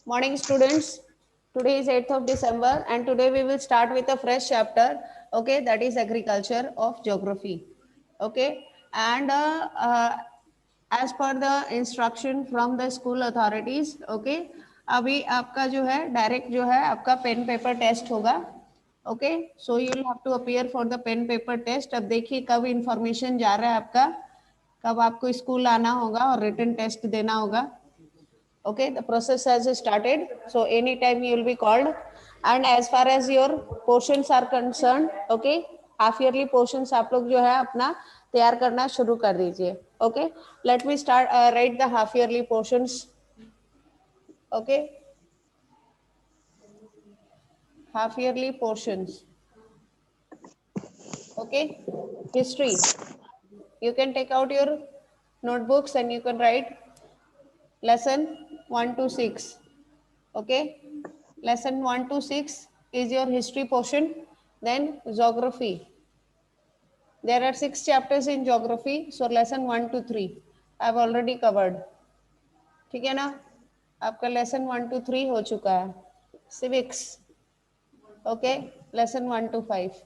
Morning, students. Today is 8th of December, and today we will start with a fresh chapter. Okay, that is agriculture of geography. Okay, and as per the instruction from the school authorities, okay, अभी आपका जो है direct जो है आपका pen paper test होगा. Okay, so you will have to appear for the pen paper test. अब देखिए कब इंफॉर्मेशन जा रहा है आपका, कब आपको स्कूल आना होगा और रिटन टेस्ट देना होगा. Okay, the process has started, so anytime you will be called. And as far as your portions are concerned, okay, half yearly portions आप लोग जो है अपना तैयार करना शुरू कर दीजिए. Okay, let me start write the half yearly portions. Okay, half yearly portions. Okay, history, you can take out your notebooks and you can write lesson 1 to 6. Okay, lesson 1 to 6 is your history portion. Then geography, there are 6 chapters in geography, so lesson 1 to 3 I've already covered. ठीक है ना, आपका lesson 1 to 3 हो चुका है. Civics, okay, lesson 1 to 5.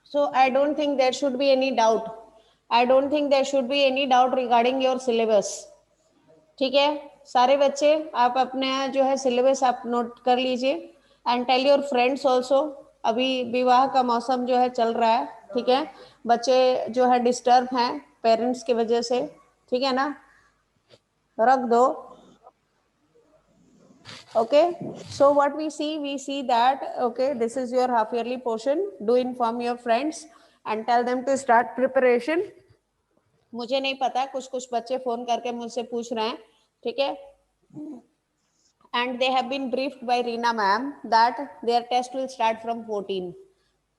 So I don't think there should be any doubt. I don't think there should be any doubt regarding your syllabus. ठीक है, सारे बच्चे आप अपने जो है सिलेबस आप नोट कर लीजिए. And tell your friends also. अभी विवाह का मौसम जो है चल रहा है, ठीक है, बच्चे जो है डिस्टर्ब हैं पेरेंट्स की वजह से, ठीक है ना, रख दो. Okay, so what we see that okay, this is your half yearly portion. Do inform your friends and tell them to start preparation. मुझे नहीं पता, कुछ कुछ बच्चे फोन करके मुझसे पूछ रहे हैं, ठीक है. And they have been briefed by Reena ma'am that their test will start from 14.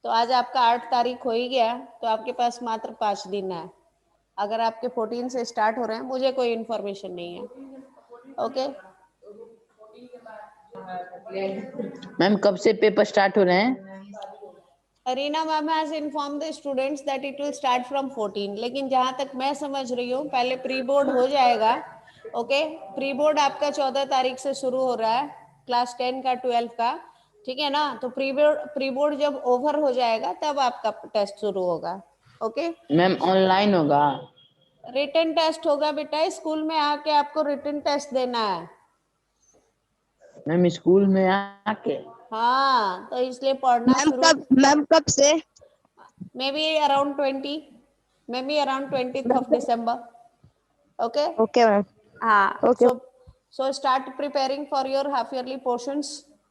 तो आज आपका 8 तारीख हो ही गया, तो आपके पास मात्र 5 दिन है. अगर आपके 14 से स्टार्ट हो रहे हैं, मुझे कोई इन्फॉर्मेशन नहीं है. ओके, मैम कब से पेपर स्टार्ट हो रहे हैं? Reena ma'am has inform the students that it will start from 14. लेकिन जहां तक मैं समझ रही हूँ पहले प्री बोर्ड हो जाएगा. ओके, प्री बोर्ड आपका 14 तारीख से शुरू हो रहा है, क्लास 10 का 12 का, ठीक है ना. तो प्री बोर्ड जब ओवर हो जाएगा तब आपका टेस्ट शुरू होगा. ओके, मैम ऑनलाइन होगा? रिटन टेस्ट होगा बेटा, स्कूल में आके आपको रिटन टेस्ट देना है. मैम स्कूल में आके? हाँ, तो इसलिए पढ़ना शुरू. मैम कब से? May be around 20, may be around 20th of December. Okay. Okay ma'am. हाँ, okay. so start preparing for your half yearly portions.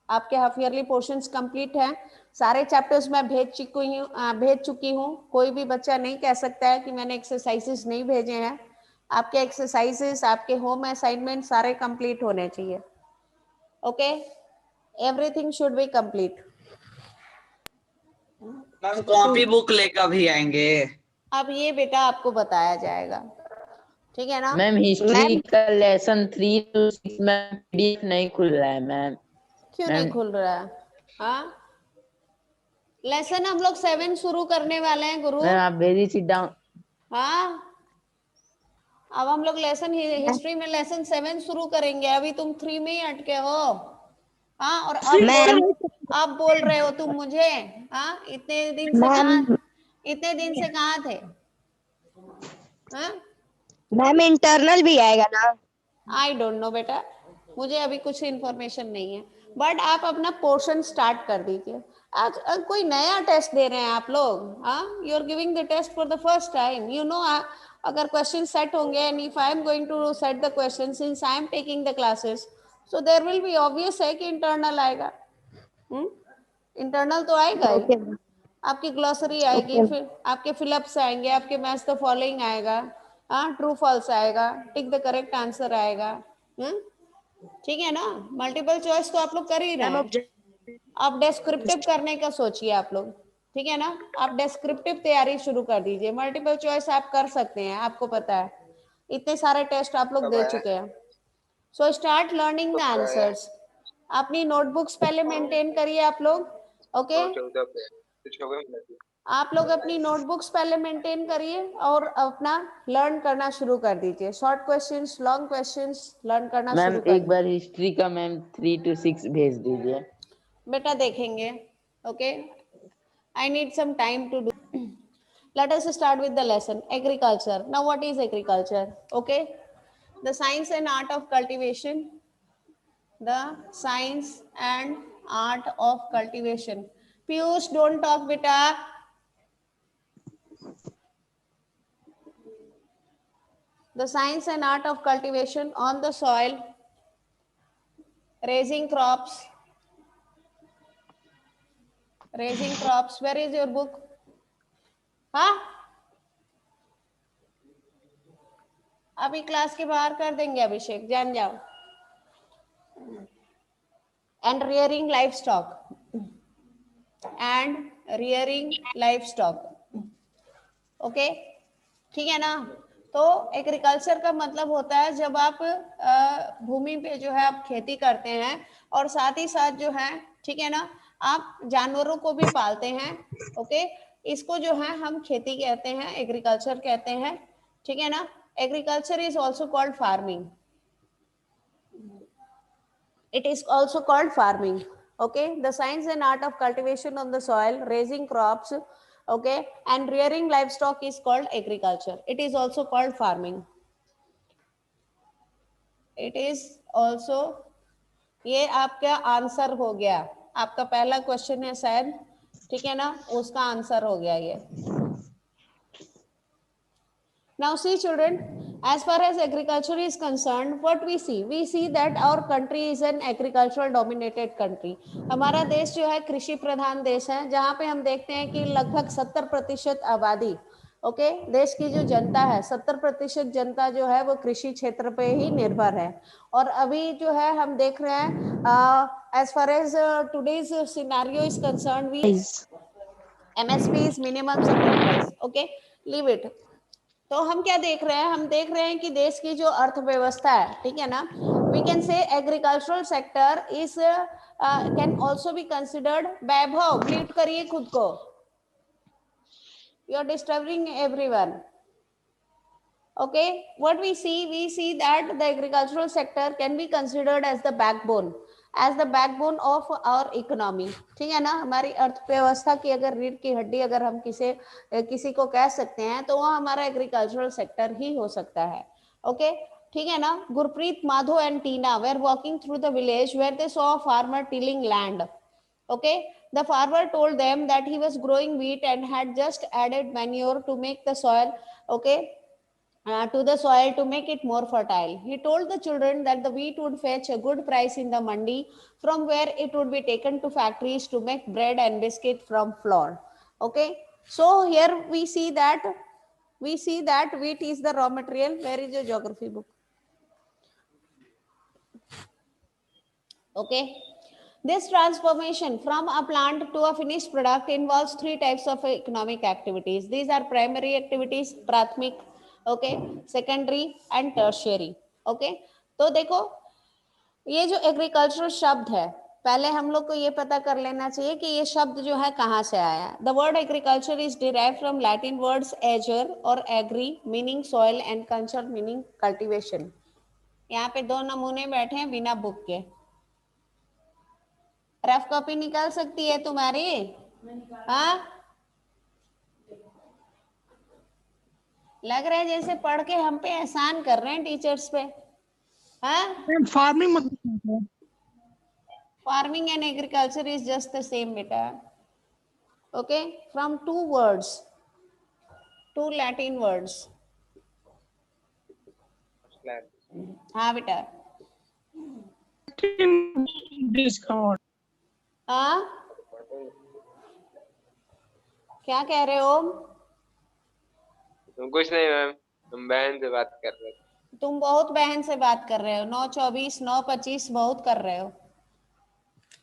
आपके हाफ ईयरली पोर्शंस कंप्लीट हैं. सारे चैप्टर्स मैं भेज चुकी हूँ. कोई भी बच्चा नहीं कह सकता है कि मैंने एक्सरसाइजेस नहीं भेजे हैं. आपके एक्सरसाइजेस, आपके होम असाइनमेंट सारे कंप्लीट होने चाहिए. Okay, everything should be complete. Ma'am copy book लेकर भी आएंगे? अब ये बेटा आपको बताया जाएगा, ठीक है ना. मैम हिस्ट्री का लेसन 3 to 6 में पीडीएफ नहीं खुल रहा है मैम. क्यों नहीं खुल रहा है? हाँ, लेसन हम लोग 7 शुरू करने वाले हैं गुरु. मैम आप वेरी सिट डाउन. हाँ, अब हम लोग लेसन हिस्ट्री में लेसन 7 शुरू करेंगे. अभी तुम 3 में ही अटके हो. हाँ, और अब बोल रहे हो तुम मुझे. हाँ, इतने दिन से कहाँ थे? हाँ, मैम इंटरनल भी आएगा ना? आई डोंट नो बेटा, मुझे अभी कुछ इन्फॉर्मेशन नहीं है. बट आप अपना पोर्शन स्टार्ट कर दीजिए. आज कोई नया टेस्ट दे रहे हैं आप लोग. हाँ, you are giving the test for the first time. You know, अगर क्वेश्चन सेट होंगे and if I am going to set the question since I am taking the classes, so there will be obvious है कि internal आएगा. Internal तो आएगा ही. आपकी glossary आएगी, फिर आपके फिलअप्स आएंगे, आपके मैच द फॉलोइंग आएगा, हाँ, ट्रू फॉल्स आएगा, टिक द करेक्ट आंसर आएगा. ठीक है ना. मल्टीपल चॉइस तो आप लोग कर ही रहे हैं. आप डेस्क्रिप्टिव करने का सोचिए आप लोग, ठीक है ना. आप डेस्क्रिप्टिव तैयारी शुरू कर दीजिए. मल्टीपल चॉइस आप कर सकते हैं, आपको पता है, इतने सारे टेस्ट आप लोग दे चुके हैं. So start learning the answers. अपनी नोटबुक्स पहले मेंटेन करिए आप लोग. ओके, आप लोग अपनी नोटबुक्स पहले मेंटेन करिए और अपना लर्न करना शुरू कर दीजिए। Short questions, long questions learn करना मैम शुरू कर एक बार हिस्ट्री का मैम 3 to 6 भेज दीजिए। बेटा देखेंगे। Okay, I need some time to do. Let us start with the lesson. Agriculture. Now, what is agriculture? Okay, the science and art of cultivation. The science and art of cultivation. Piyush, don't talk, beta. The science and art of cultivation on the soil, raising crops. Raising crops. Where is your book? Huh? अभी class के बाहर कर देंगे अभिषेक, जान जाओ। And rearing livestock. And rearing livestock. Okay, ठीक है ना। तो एग्रीकल्चर का मतलब होता है जब आप भूमि पे जो है आप खेती करते हैं और साथ ही साथ जो है, ठीक है ना, आप जानवरों को भी पालते हैं। ओके, इसको जो है हम खेती कहते हैं, एग्रीकल्चर कहते हैं, ठीक है ना। Agriculture is also called farming. It is also called farming. Okay, the science and art of cultivation on the soil, raising crops, okay, and rearing livestock is called agriculture. It is also called farming. It is also, ये आपका answer हो गया। आपका पहला question है शायद, ठीक है ना, उसका आंसर हो गया ये। Now see children, as far as agriculture is concerned, what we see that our country is an agricultural dominated country. हमारा देश जो है कृषि प्रधान देश है, जहाँ पे हम देखते हैं कि लगभग 70% आबादी, ओके, देश की जो जनता है 70% जनता जो है वो कृषि क्षेत्र पे ही निर्भर है। और अभी जो है हम देख रहे हैं, as far as today's scenario is concerned, we MSP is minimum support price. Okay, leave it. तो हम क्या देख रहे हैं, हम देख रहे हैं कि देश की जो अर्थव्यवस्था है, ठीक है ना, we can say agricultural sector is can also be considered. Vaibhav mute करिए खुद को, you are disturbing everyone. Okay, what we see that the agricultural sector can be considered as the backbone of our economy. ठीक है ना, हमारी अर्थव्यवस्था की अगर रीढ़ की हड्डी अगर हम किसी को कह सकते हैं तो वो हमारा एग्रीकल्चरल सेक्टर ही हो सकता है। ओके, ठीक है ना। Gurpreet, Madho and Tina were walking through the village where they saw a farmer tilling land. Okay, the farmer told them that he was growing wheat and had just added manure to make the soil, okay, to the soil to make it more fertile. He told the children that the wheat would fetch a good price in the mandi, from where it would be taken to factories to make bread and biscuit from flour. Okay, so here we see that wheat is the raw material. Where is your geography book? Okay, this transformation from a plant to a finished product involves 3 types of economic activities. These are primary activities, प्राथमिक, okay, secondary and tertiary. Okay, तो देखो ये जो agricultural शब्द है, पहले हम लोग को ये पता कर लेना चाहिए कि ये शब्द जो है कहाँ से आया है। The word agriculture is derived from Latin words ager और agri meaning soil and culture meaning cultivation. यहाँ पे 2 नमूने बैठे हैं बिना बुक के। रफ कॉपी निकाल सकती है तुम्हारी? हाँ, लग रहा है जैसे पढ़ के हम पे एहसान कर रहे हैं टीचर्स पे। हाँ, फार्मिंग मतलब farming and agriculture is just the same बेटा। Okay, from 2 words, 2 Latin words. हाँ बेटा, डिस्काउंट हाँ क्या कह रहे हो? कुछ नहीं मैम, हम बहन से बात कर रहे थे। तुम बहुत बहन से बात कर रहे हो, 9-24 9-25 बहुत कर रहे हो,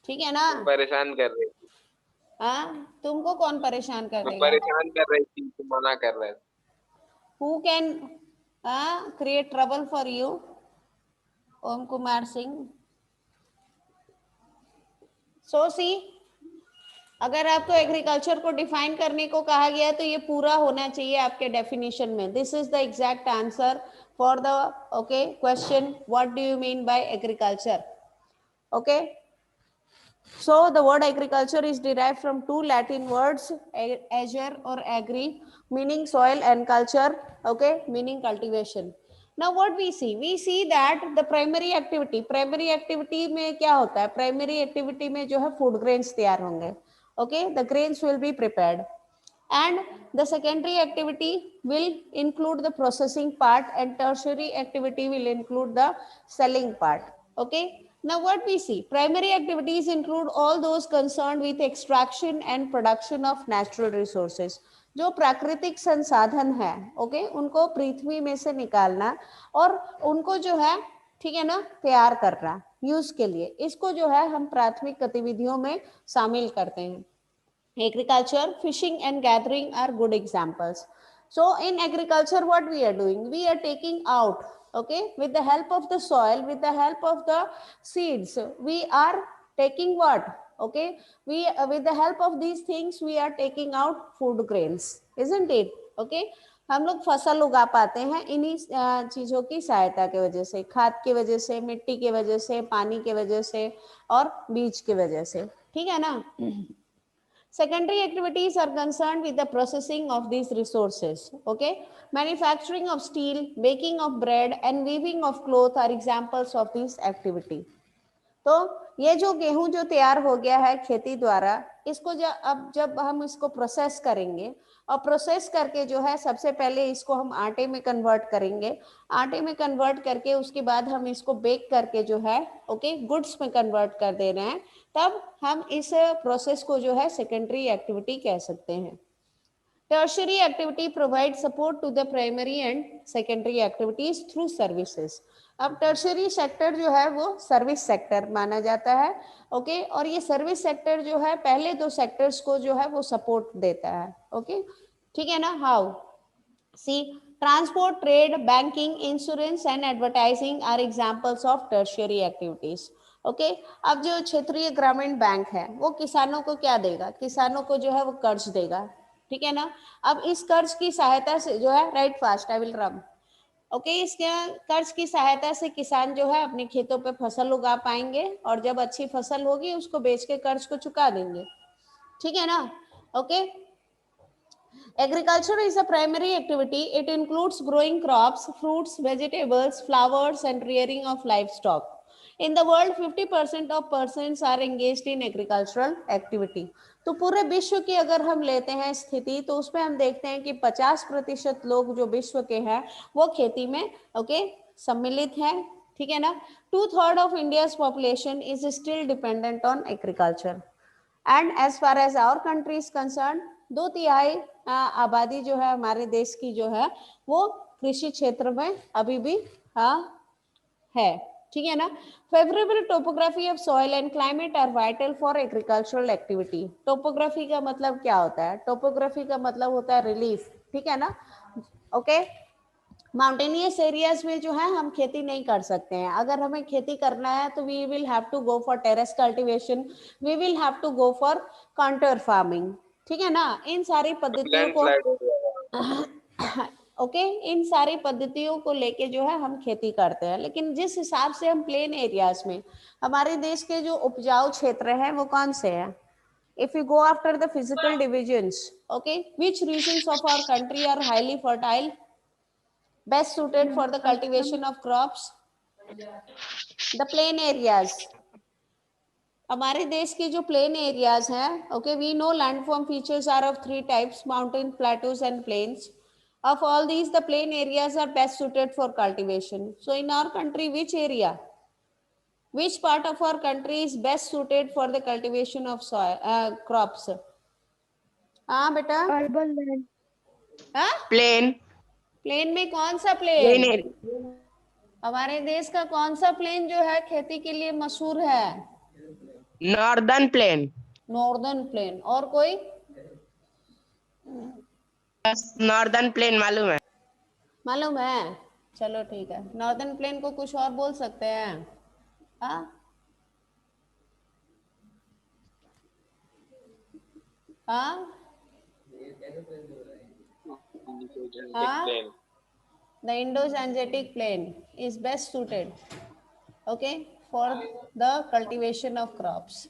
ठीक है ना। परेशान कर रही थी। हाँ, तुमको कौन परेशान कर देगा? परेशान कर रही थी तो मना कर रहे थे। Who can create trouble for you? Om Kumar Singh. So see, अगर आपको एग्रीकल्चर को डिफाइन करने को कहा गया तो ये पूरा होना चाहिए आपके डेफिनेशन में. This is the exact answer for the okay question what do you mean by agriculture. Okay, so the word agriculture is derived from two Latin words, agere or agri, meaning soil, and culture, okay, meaning cultivation. Now what we see that the primary activity में क्या होता है? Primary activity में जो है food grains तैयार होंगे, okay, the grains will be prepared, and the secondary activity will include the processing part, and tertiary activity will include the selling part. Okay, now what we see, primary activities include all those concerned with extraction and production of natural resources. जो प्राकृतिक संसाधन है, okay, उनको पृथ्वी में से निकालना और उनको जो है, ठीक है ना, तैयार करना यूज के लिए, इसको जो है हम प्राथमिक गतिविधियों में शामिल करते हैं. Agriculture, fishing and gathering are good examples. So in agriculture what we are doing, we are taking out, okay, with the help of the soil, with the help of the seeds, we are taking what, okay, we with the help of these things we are taking out food grains, isn't it? Okay, हम लोग फसल उगा पाते हैं इन्हीं चीजों की सहायता की वजह से, खाद की वजह से, मिट्टी की वजह से, पानी की वजह से और बीज की वजह से, ठीक है ना. Secondary activities are concerned with the processing of these resources. Okay, manufacturing of steel, baking of bread, and weaving of cloth are examples of this activity. तो ये जो गेहूं जो तैयार हो गया है खेती द्वारा, इसको अब जब हम इसको प्रोसेस करेंगे और प्रोसेस करके जो है सबसे पहले इसको हम आटे में कन्वर्ट करेंगे, आटे में कन्वर्ट करके उसके बाद हम इसको बेक करके जो है, ओके, गुड्स में कन्वर्ट कर दे रहे हैं, तब हम इस प्रोसेस को जो है सेकेंडरी एक्टिविटी कह सकते हैं. Tertiary activity provides support to the primary and secondary activities through services. अब टर्शरी सेक्टर जो है वो सर्विस सेक्टर माना जाता है, ओके, और ये सर्विस सेक्टर जो है पहले दो सेक्टर्स को जो है वो सपोर्ट देता है, ओके, ठीक है ना. How see, transport, trade, banking, insurance and advertising are examples of tertiary activities. Okay, अब जो क्षेत्रीय ग्रामीण बैंक है वो किसानों को क्या देगा, किसानों को जो है वो कर्ज देगा, ठीक है ना. अब इस कर्ज की सहायता से जो है, राइट फास्ट आई विल रब, ओके, इसके कर्ज की सहायता से किसान जो है अपने खेतों पे फसल उगा पाएंगे और जब अच्छी फसल होगी उसको बेच के कर्ज को चुका देंगे, ठीक है ना. Okay, agriculture is a primary activity. It includes growing crops, fruits, vegetables, flowers, and rearing of livestock. In the world, 50% of persons are engaged in agricultural activity. तो पूरे विश्व की अगर हम लेते हैं स्थिति तो उसमें हम देखते हैं कि 50% लोग जो विश्व के हैं वो खेती में, ओके, सम्मिलित हैं, ठीक है ना. 2/3 of India's population is still dependent on agriculture. And as far as our country is concerned, 2/3 आबादी जो है हमारे देश की जो है वो कृषि क्षेत्र में अभी भी है, ठीक है ना. Favourable topography of soil and climate are vital for agricultural activity. Topography का मतलब क्या होता है, टोपोग्राफी का मतलब होता है रिलीफ, ठीक है ना. ओके, माउंटेनियस एरियाज में जो है हम खेती नहीं कर सकते हैं, अगर हमें खेती करना है तो we will have to go for terrace cultivation, we will have to go for contour farming, ठीक है ना. इन सारी पद्धतियों को ओके, इन सारी पद्धतियों को लेके जो है हम खेती करते हैं, लेकिन जिस हिसाब से हम प्लेन एरियाज में, हमारे देश के जो उपजाऊ क्षेत्र हैं वो कौन से हैं. If you go after the physical divisions, okay, which regions of our country are highly fertile, best suited for the cultivation of crops? The plain areas. हमारे देश की जो प्लेन एरियाज हैं, okay, we know landform features are of 3 types, mountain, plateaus and plains. Of all these, the plain areas are best suited for cultivation. So in our country, which area, which part of our country is best suited for the cultivation of soil crops? हाँ बेटा, urban land, हाँ, plane, plane में कौन सा plane plane, area, हमारे देश का कौन सा प्लेन जो है खेती के लिए मशहूर है? Northern plain, northern plain. और कोई? बस नॉर्दर्न प्लेन मालूम है. मालूम है, चलो ठीक है. नॉर्दर्न प्लेन को कुछ और बोल सकते हैं, हाँ, हाँ हाँ Plain. the Indo-Gangetic plain is best suited, okay, for the cultivation of crops.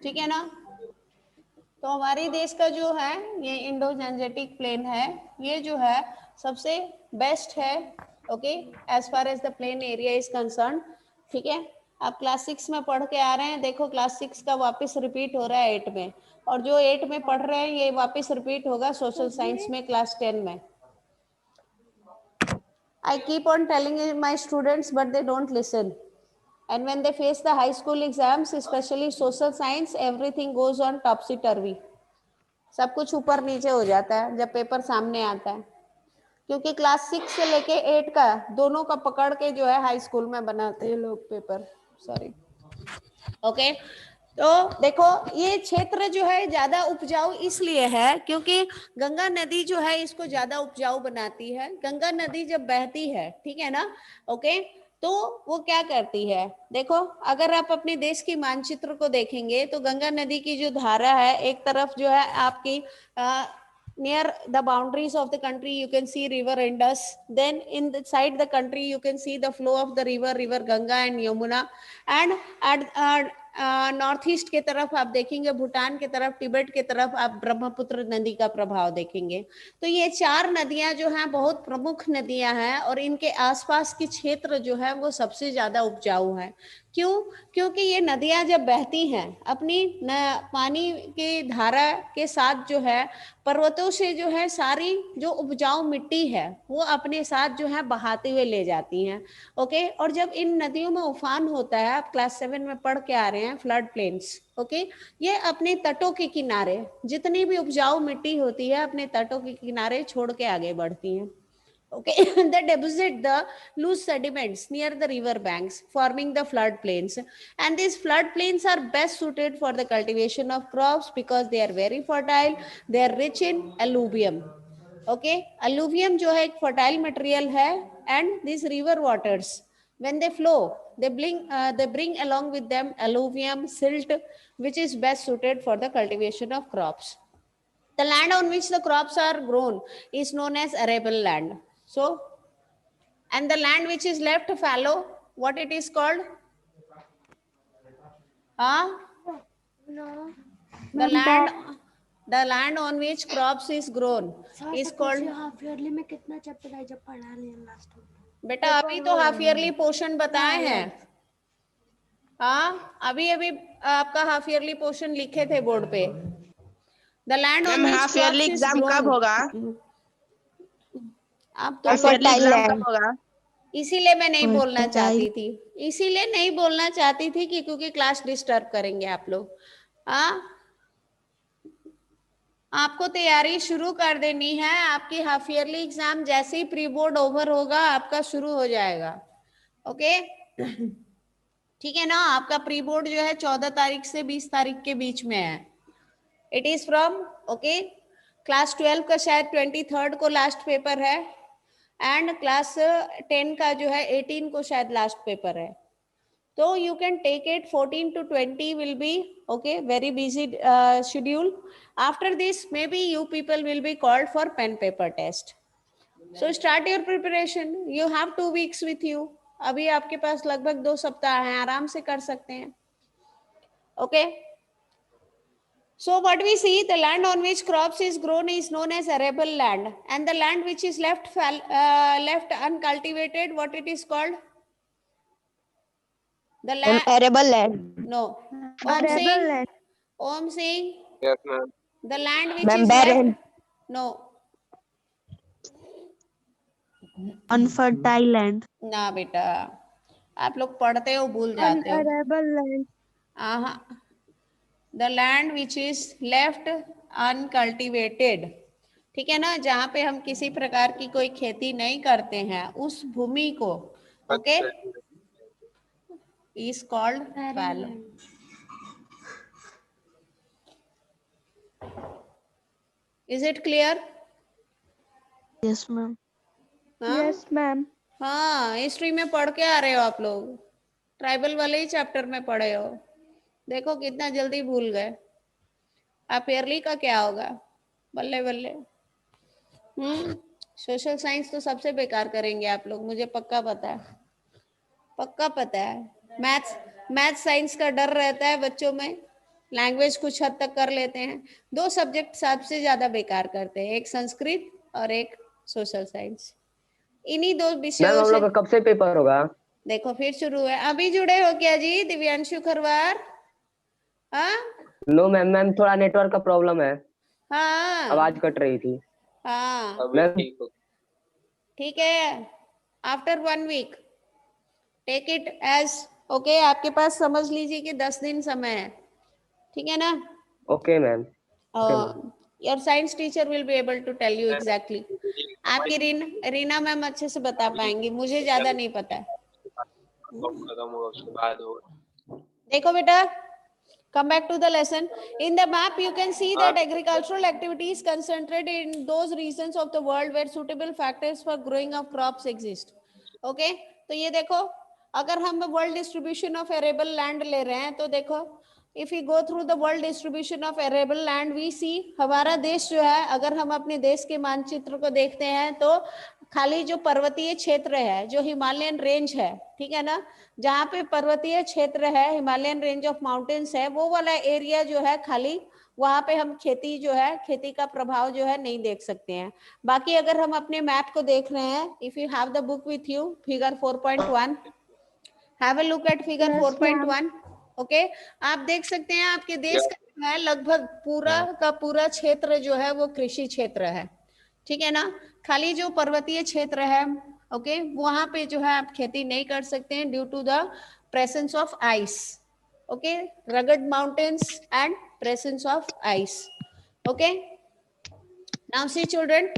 ठीक है ना? तो हमारे देश का जो है ये इंडो जेंजेटिक प्लेन है, ये जो है सबसे बेस्ट है, okay, as far as the plain area is concerned. ठीक है, आप क्लास 6 में पढ़ के आ रहे हैं, देखो क्लास 6 का वापस रिपीट हो रहा है 8 में, और जो 8 में पढ़ रहे हैं ये वापस रिपीट होगा सोशल साइंस में क्लास 10 में। I keep on telling my students, but they don't listen. And when they face the high school exams, especially social science, everything goes on topsy-turvy. सब कुछ ऊपर नीचे हो जाता है जब पेपर सामने आता है, क्योंकि क्लास 6 से लेके 8 का दोनों का पकड़ के जो है हाई स्कूल में बनाते हैं लोग पेपर। Sorry, okay. तो देखो ये क्षेत्र जो है ज्यादा उपजाऊ इसलिए है क्योंकि गंगा नदी जो है इसको ज्यादा उपजाऊ बनाती है। गंगा नदी जब बहती है, ठीक है ना, ओके, तो वो क्या करती है, देखो अगर आप अपने देश की मानचित्र को देखेंगे तो गंगा नदी की जो धारा है, एक तरफ जो है आपकी near the boundaries of the country you can see river Indus, then inside the country you can see the flow of the river Ganga and Yamuna, and at north east के तरफ आप देखेंगे, भूटान के तरफ, तिब्बत के तरफ आप ब्रह्मपुत्र नदी का प्रभाव देखेंगे। तो ये 4 नदियां जो हैं बहुत प्रमुख नदियां हैं और इनके आसपास के क्षेत्र जो है वो सबसे ज्यादा उपजाऊ है। क्यों? क्योंकि ये नदियां जब बहती हैं अपनी पानी की धारा के साथ जो है पर्वतों से जो है सारी जो उपजाऊ मिट्टी है वो अपने साथ जो है बहाते हुए ले जाती हैं, ओके। और जब इन नदियों में उफान होता है, आप क्लास 7 में पढ़ के आ रहे हैं, फ्लड प्लेन्स, ओके, ये अपने तटों के किनारे जितनी भी उपजाऊ मिट्टी होती है अपने तटों के किनारे छोड़ के आगे बढ़ती हैं, okay. They deposit the loose sediments near the river banks forming the flood plains, and these flood plains are best suited for the cultivation of crops because they are very fertile, they are rich in alluvium, okay. Alluvium जो है एक fertile material है, and these river waters when they flow they bring along with them alluvium, silt, which is best suited for the cultivation of crops. The land on which the crops are grown is known as arable land. So, and the land which is left fallow, what it is called? The land on which crops is grown is called. Half yearly में कितना chapter है जब पढ़ा लिया last में? बेटा अभी तो हाफ ईयरली पोर्शन बताए हैं, हाँ अभी आपका हाफ ईयरली पोर्शन लिखे थे बोर्ड पे। The land on which half yearly crops is exam कब grown. होगा? आप तो हाफ ईयरली एग्जाम कब होगा? इसीलिए मैं नहीं बोलना चाहती थी, इसीलिए नहीं बोलना चाहती थी कि क्योंकि क्लास डिस्टर्ब करेंगे आप लोग। आपको तैयारी शुरू कर देनी है, आपकी हाफ ईयरली एग्जाम जैसे ही प्री बोर्ड ओवर होगा आपका शुरू हो जाएगा, ओके। ठीक है ना, आपका प्री बोर्ड जो है 14 तारीख से 20 तारीख के बीच में है। It is from, okay, class 12 का शायद 23rd को लास्ट पेपर है, एंड क्लास 10 का जो है 18 को शायद लास्ट पेपर है। तो you can take it 14 to 20 will be okay, very busy schedule. After this maybe you people will be called for pen paper test. So start your preparation. You have 2 weeks with you. अभी आपके पास लगभग 2 सप्ताह हैं, आराम से कर सकते हैं, okay. So what we see, the land on which crops is grown is known as arable land, and the land which is left uncultivated, what it is called? The land. Arable land. No. Arable land. Om Singh. Yes, ma'am. The land which is barren. left. No. Unfertile land. ना बेटा, आप लोग पढ़ते हो भूल जाते हो। Arable land. The land which is left uncultivated, ठीक है ना, जहाँ पे हम किसी प्रकार की कोई खेती नहीं करते हैं उस भूमि को, okay, is called fallow. Is it clear? Yes, ma'am. Yes, ma'am. हाँ, हिस्ट्री में पढ़ के आ रहे हो आप लोग, ट्राइबल वाले ही चैप्टर में पढ़े हो, देखो कितना जल्दी भूल गए। आप ईयरली का क्या होगा? बल्ले बल्ले। सोशल साइंस तो सबसे बेकार करेंगे आप लोग, मुझे पक्का पता है, पक्का पता है। मैथ्स साइंस का डर रहता है बच्चों में, लैंग्वेज कुछ हद तक कर लेते हैं। 2 सब्जेक्ट सबसे ज्यादा बेकार करते हैं, एक संस्कृत और एक सोशल साइंस। इन्हीं 2 मैम विषयों हम से लोग का कब से पेपर होगा? देखो फिर शुरू है। अभी जुड़े हो क्या जी दिव्यांशु खरवार? हाँ नो मैम, मैम थोड़ा नेटवर्क का प्रॉब्लम है, हाँ आवाज कट रही थी। हाँ अभी मैम ठीक हो ठीक है। After 1 week take it as okay, आपके पास समझ लीजिए कि 10 दिन समय है, ठीक है ना? Okay ma'am. Your science teacher will be able to tell you exactly. आपकी रीना मैम अच्छे से बता पाएंगी, मुझे ज्यादा नहीं पता है। खत्म होगा उसके बाद होगा। देखो बेटा, come back to the lesson. In the map you can see that agricultural activity is concentrated in those regions of the world where suitable factors for growing of crops exist. Okay, तो ये देखो, अगर हम world distribution of arable land ले रहे हैं तो देखो, if you go through the world distribution of arable land we see, हमारा देश जो है, अगर हम अपने देश के मानचित्र को देखते हैं तो खाली जो पर्वतीय क्षेत्र है, जो हिमालयन रेंज है, ठीक है ना, जहाँ पे पर्वतीय क्षेत्र है, हिमालयन रेंज ऑफ माउंटेन्स है, वो वाला एरिया जो है खाली, वहां पे हम खेती जो है, खेती का प्रभाव जो है नहीं देख सकते हैं। बाकी अगर हम अपने मैप को देख रहे हैं, if you have the book with you, figure 4.1, have a look at figure 4.1। Okay, आप देख सकते हैं आपके देश का जो है लगभग पूरा का पूरा क्षेत्र जो है वो कृषि क्षेत्र है, ठीक है ना। खाली जो पर्वतीय क्षेत्र है, ओके, वहां पे जो है आप खेती नहीं कर सकते हैं due to the presence of ice. Okay, rugged mountains and presence of ice. Okay, now see children,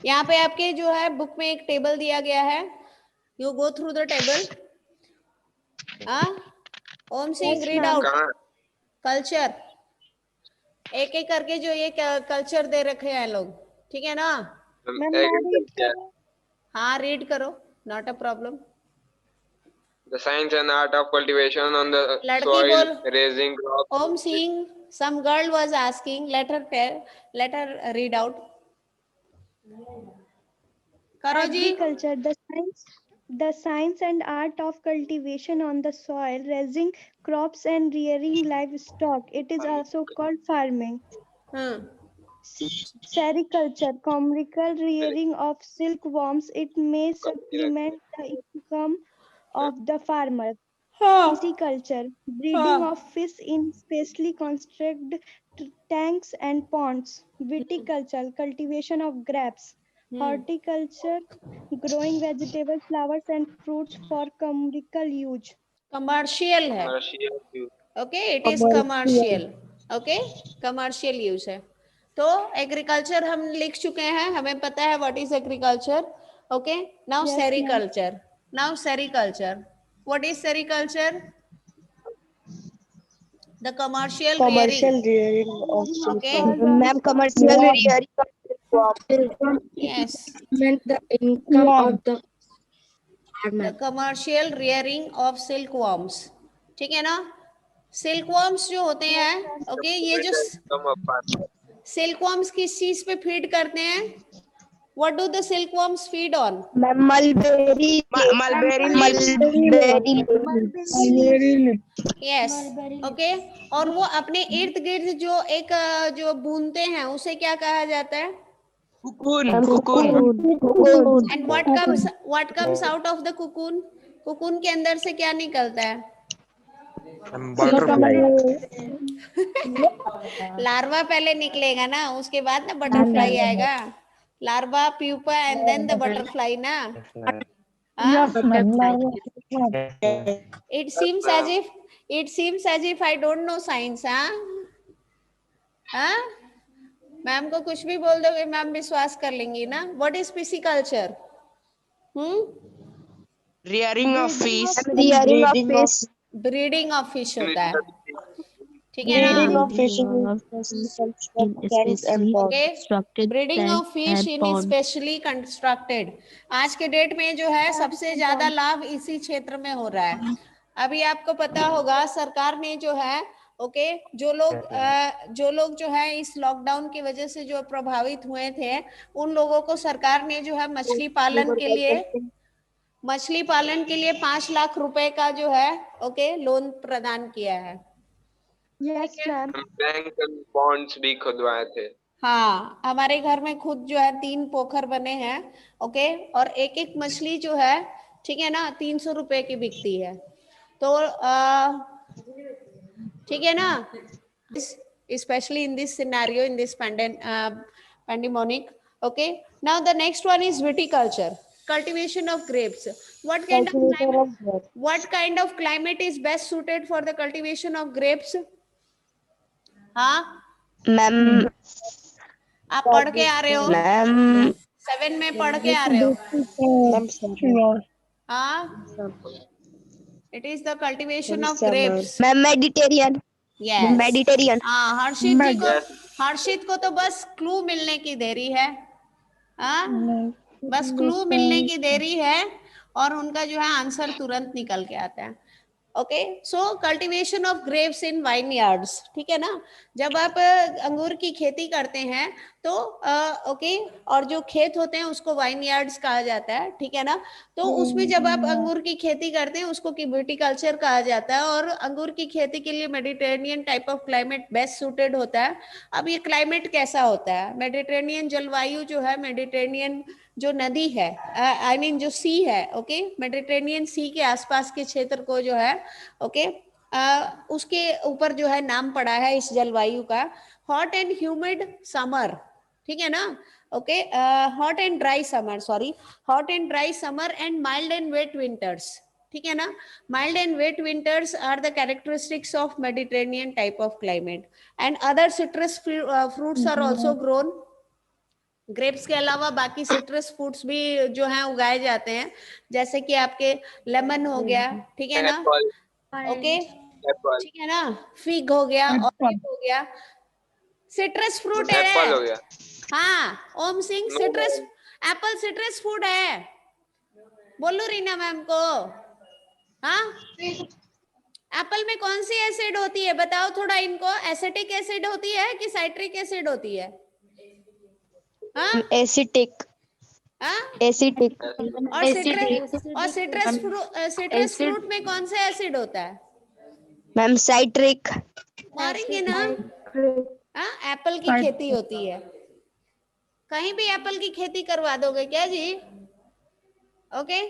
यहाँ पे आपके जो है बुक में एक टेबल दिया गया है, you go through the table. Om Singh read out culture, एक एक करके जो ये कल्चर दे रखे हैं लोग, ठीक है ना? हाँ रीड करो, not a problem. The science and art of cultivation on the लड़की soil, बोल, raising crops. Om Singh, some girl was asking, let her read out. करो जी। Agriculture, the science and art of cultivation on the soil, raising crops and rearing livestock. It is also called farming. Sericulture, commercial rearing of silkworms. It may supplement the income of the farmer. Pisciculture, breeding of fish in specially constructed tanks and ponds. Viticulture, cultivation of grapes. Horticulture, growing vegetables, flowers and fruits for commercial use. Commercial है, okay, it is commercial. Okay, commercial use है। तो agriculture हम लिख चुके हैं, हमें पता है what is agriculture. Okay, now sericulture, now sericulture, what is sericulture? The commercial rearing of okay, Ma'am, commercial rearing yes, The income of the the commercial rearing of silkworms, ठीक है ना। सिल्कवर्म्स जो होते हैं, ओके, ये जो सिल्कवर्म्स किस चीज पे फीड करते हैं? What do the silkworms feed on? mulberry. Yes, okay, और वो अपने इर्द गिर्द जो एक जो बूनते हैं उसे क्या कहा जाता है? Cocoon. And what comes out of the cocoon? cocoon के अंदर से क्या निकलता है? लार्वा पहले निकलेगा ना, उसके बाद ना बटरफ्लाई आएगा। Larva, pupa and then the butterfly ना। It seems as if I don't know science, हाँ? मैम को कुछ भी बोल दोगे, मैम विश्वास कर लेंगी ना। What is pisciculture? Rearing of fish. Breeding of fish होता है, ठीक है ना। Breeding of fish in specially constructed. आज के डेट में जो है सबसे ज्यादा लाभ इसी क्षेत्र में हो रहा है। अभी आपको पता होगा सरकार ने जो है ओके। जो लोग जो है इस लॉकडाउन की वजह से जो प्रभावित हुए थे, उन लोगों को सरकार ने जो है मछली पालन के लिए 5 लाख रुपए का जो है ओके लोन प्रदान किया है। Yes, ma'am. बैंक बॉन्ड्स भी खुदवाए थे। हाँ, हमारे घर में खुद जो है 3 पोखर बने हैं। ओके, और एक एक मछली जो है ठीक है ना 300 रुपए की बिकती है। तो ठीक है ना, especially in this scenario, in this pandemic. Okay, now the next one is viticulture, cultivation of grapes. What kind of climate is best suited for the cultivation of grapes? हाँ, मैम आप पढ़ के आ रहे हो, मैम 7 में पढ़ के आ रहे हो। हाँ, it is the cultivation of grapes. Ma'am Mediterranean Yes. Mediterranean हाँ, हर्षित को तो बस क्लू मिलने की देरी है। हाँ, बस क्लू मिलने की देरी है और उनका जो है आंसर तुरंत निकल के आता है। Okay, so cultivation of grapes in wine yards, ठीक है ना। जब आप अंगूर की खेती करते हैं तो ओके, और जो खेत होते हैं उसको वाइन यार्ड्स कहा जाता है, ठीक है ना। तो उसमें जब आप अंगूर की खेती करते हैं उसको विटिकल्चर कहा जाता है। और अंगूर की खेती के लिए Mediterranean type of climate best suited होता है। अब ये क्लाइमेट कैसा होता है? मेडिटेरेनियन जलवायु जो है, मेडिटेरेनियन जो नदी है, आई मीन जो सी है, ओके, मेडिटेरेनियन सी के आसपास के क्षेत्र को जो है ओके उसके ऊपर जो है नाम पड़ा है इस जलवायु का, हॉट एंड ह्यूमिड समर, ठीक है ना। Okay, hot and dry summer, sorry, hot and dry summer and mild and wet winters, ठीक है ना। Mild and wet winters are the characteristics of Mediterranean type of climate and other citrus fruits are also grown. Grapes के अलावा बाकी citrus fruits भी जो हैं उगाए जाते हैं, जैसे कि आपके लेमन हो गया, ठीक है ना, ओके, ठीक है ना, फिग हो गया, ऑलिव हो गया, सिट्रस फ्रूट है। एप्पल हो गया। हाँ, Om Singh, citrus apple citrus food है, बोलो रीना मैम को। हाँ, एप्पल में कौन सी एसिड होती है बताओ थोड़ा इनको, एसिटिक एसिड होती है कि साइट्रिक एसिड होती है? एसिटिक एसिटिक और सिट्रस फ्रूट में कौन सा एसिड होता है? Ma'am citric. मारेंगे ना। हाँ, एप्पल की खेती होती है, कहीं भी एप्पल की खेती करवा दोगे क्या जी? Okay,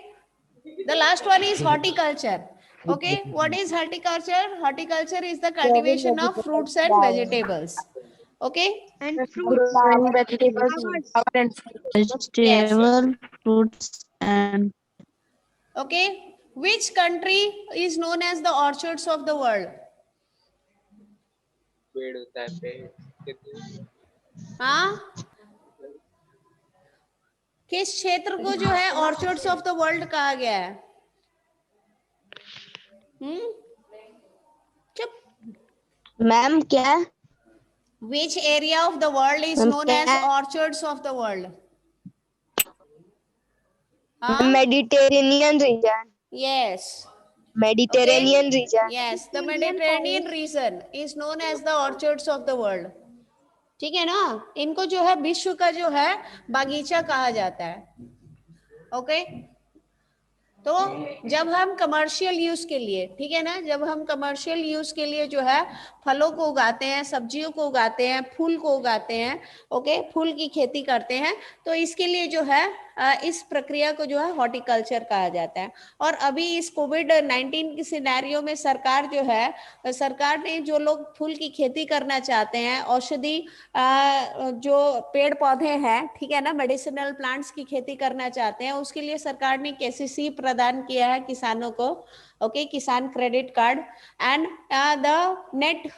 the last one is horticulture. Okay, what is horticulture? Horticulture is the cultivation of fruits and vegetables. Okay, And fruits. And vegetables, vegetable, fruits, and okay, which country is known as the orchards of the world? पेड़ होता है पेड़। हाँ, किस क्षेत्र को जो है ऑर्चर्ड्स ऑफ द वर्ल्ड कहा गया है? चुप। मैम क्या? Which area of the world is known as orchards of the world? Mediterranean region. Yes. Mediterranean region. Yes, the Mediterranean region is known as the orchards of the world. ठीक है ना, इनको जो है विश्व का जो है बागीचा कहा जाता है। ओके, तो जब हम कमर्शियल यूज के लिए, ठीक है ना, जब हम कमर्शियल यूज के लिए जो है फलों को उगाते हैं, सब्जियों को उगाते हैं, फूल को उगाते हैं, ओके, फूल की खेती करते हैं, तो इसके लिए जो है इस प्रक्रिया को जो है हॉर्टिकल्चर कहा जाता है। और अभी इस कोविड-19 की सिनेरियो में सरकार जो है, सरकार ने जो लोग फूल की खेती करना चाहते हैं, औषधि जो पेड़ पौधे हैं, ठीक है ना, मेडिसिनल प्लांट्स की खेती करना चाहते हैं, उसके लिए सरकार ने केसीसी प्रदान किया है किसानों को, ओके, किसान credit card, and the net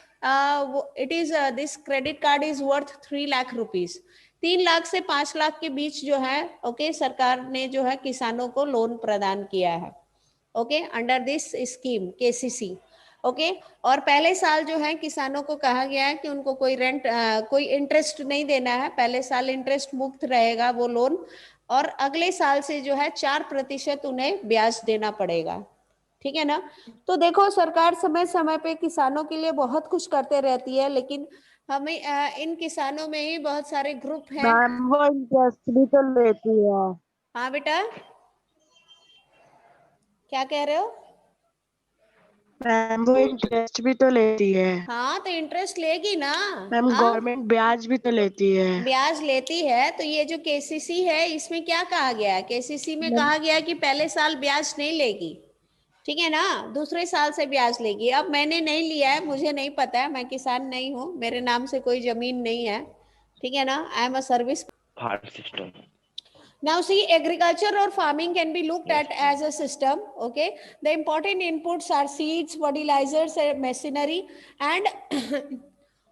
it is this credit card is worth 3 lakh rupees. 3 lakh से 5 लाख के बीच जो है ओके, सरकार ने जो है किसानों को लोन प्रदान किया है, okay, under this scheme KCC, okay. और पहले साल जो है किसानों को कहा गया है कि उनको कोई कोई इंटरेस्ट नहीं देना है, पहले साल इंटरेस्ट मुक्त रहेगा वो लोन, और अगले साल से जो है 4% उन्हें ब्याज देना पड़ेगा। ठीक है ना। तो देखो सरकार समय समय पे किसानों के लिए बहुत कुछ करते रहती है, लेकिन हमें इन किसानों में ही बहुत सारे ग्रुप हैं। मैम वो इंटरेस्ट भी तो लेती है। हाँ बेटा, क्या कह रहे हो? मैम वो इंटरेस्ट भी तो लेती है। हाँ तो इंटरेस्ट लेगी ना। मैम हाँ गवर्नमेंट ब्याज भी तो लेती है। ब्याज लेती है। तो ये जो केसीसी है इसमें क्या कहा गया है? केसीसी में कहा गया है कि पहले साल ब्याज नहीं लेगी, ठीक है ना, दूसरे साल से ब्याज लेगी। अब मैंने नहीं लिया है, मुझे नहीं पता है, मैं किसान नहीं हूँ, मेरे नाम से कोई जमीन नहीं है, ठीक है ना। I am a service system. Now see, agriculture or farming can be looked at as a system. Okay, the important inputs are seeds, fertilizers, machinery, and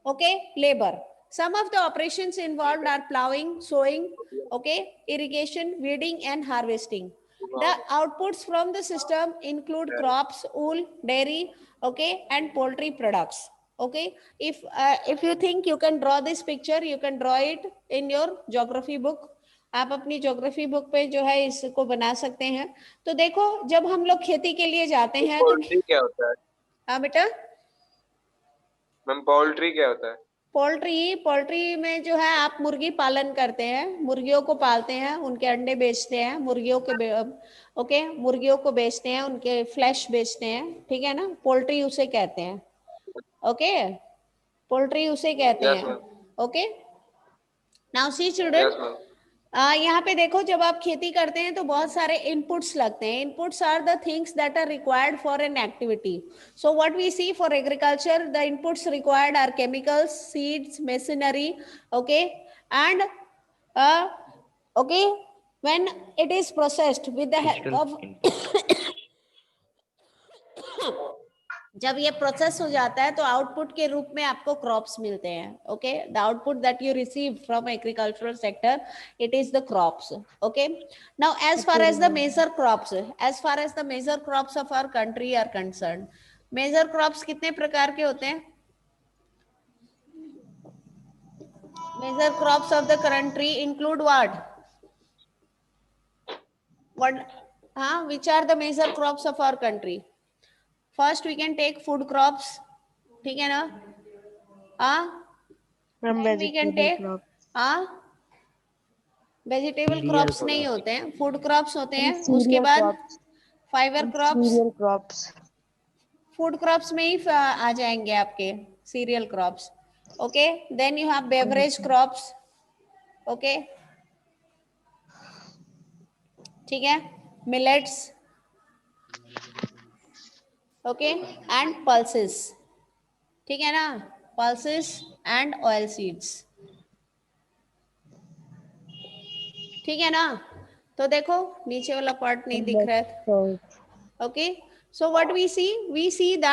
okay, labor. Some of the operations involved are plowing, sowing, okay, irrigation, weeding, and harvesting. The outputs from the system include crops, wool, dairy, okay, and poultry products. Okay, if you think you can draw this picture, you can draw it in your geography book. आप अपनी geography book पे जो है इसको बना सकते हैं। तो देखो जब हम लोग खेती के लिए जाते हैं तो पोल्ट्री क्या होता है हाँ बेटा, मैम? पोल्ट्री क्या होता है? पोल्ट्री में जो है आप मुर्गी पालन करते हैं, मुर्गियों को पालते हैं, उनके अंडे बेचते हैं, ओके, मुर्गियों को बेचते हैं, उनके फ्लैश बेचते हैं, ठीक है ना, पोल्ट्री उसे कहते हैं। ओके, पोल्ट्री उसे कहते यस हैं। Ma'am, okay, now see children, yes ma'am. यहाँ पे देखो जब आप खेती करते हैं तो बहुत सारे इनपुट्स लगते हैं। Inputs are the things that are required for an activity. So what we see for agriculture, the inputs required are chemicals, seeds, machinery, okay, and okay, when it is processed with the help of जब ये process हो जाता है तो output के रूप में आपको क्रॉप्स मिलते हैं। Okay, the output that you receive from agricultural sector, it is the crops. Okay, now as far as the major crops, as far as the major crops of our country are concern, major crops कितने प्रकार के होते हैं? Major crops of the country include what हाँ, which are the major crops of our country? First we can take food crops, ठीक है ना, ma'am then we can vegetable take crop, vegetable crops नहीं होते हैं, फूड क्रॉप्स होते हैं। उसके सीरियल बाद crops, fibre crops, cereal crops, food crops में ही आ जाएंगे आपके cereal crops. Okay, then you have beverage crops, okay, ठीक है, मिलेट्स, ओके, एंड पल्सेस, ठीक है ना, पल्सेस एंड ऑयल सीड्स, ठीक है ना। तो देखो नीचे वाला पार्ट नहीं दिख रहा है। Okay, so what we see that